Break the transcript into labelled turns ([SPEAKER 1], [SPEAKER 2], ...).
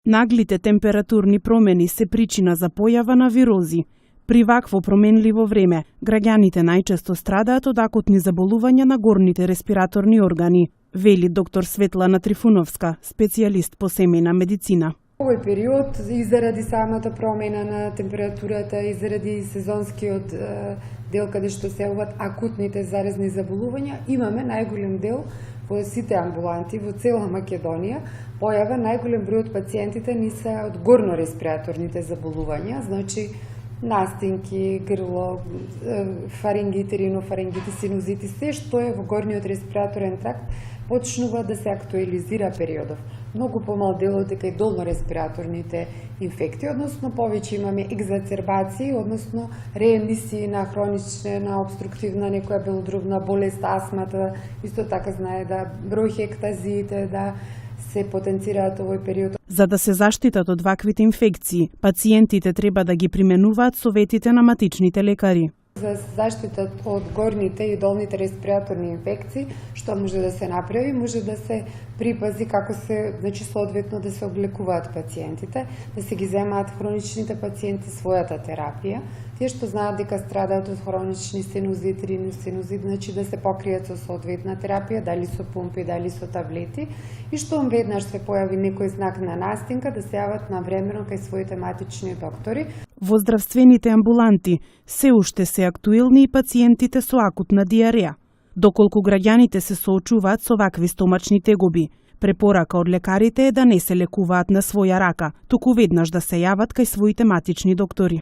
[SPEAKER 1] Наглите температурни промени се причина за појава на вирози. При вакво променливо време, граѓаните најчесто страдаат од акутни заболувања на горните респираторни органи, вели доктор Светлана Трифуновска, специјалист по семејна медицина.
[SPEAKER 2] Овој период, и заради самата промена на температурата, и заради сезонскиот дел каде што се јавуваат акутните заразни заболувања, имаме најголем дел во сите амбуланти во цела Македонија, појава најголем број од пациентите ни се од горно-респираторните заболувања, значи настинки, грло, фарингити, ринофарингити, синузити, се што е во горниот респираторен тракт, почнува да се актуализира периодов. Многу помал дел од дека и долно-респираторните инфекти, односно повеќе имаме екзацербации, односно реемисии на хронична, обструктивна, некоја белодробна болест, астмата, исто така знае да бронхектазиите, да се потенцираат овој период.
[SPEAKER 1] За да се заштитат од ваквите инфекции, пациентите треба да ги применуваат советите на матичните лекари.
[SPEAKER 2] За заштита од горните и долните респираторни инфекции, што може да се направи, може да се припази како се, значи соодветно да се облекуваат пациентите, да се ги земаат хроничните пациенти својата терапија. Тие што знаат дека страдаат од хронични синузит, риносинузит, значи да се покријат со соодветна терапија, дали со помпи, дали со таблети, и штом веднаш се појави некој знак на настинка, да се јават навремено кај своите матични доктори.
[SPEAKER 1] Во здравствените амбуланти се уште се актуелни и пациентите со акутна диареја. Доколку граѓаните се соочуваат со вакви стомачни тегоби, препорака од лекарите е да не се лекуваат на своја рака, туку веднаш да се јават кај своите матични доктори.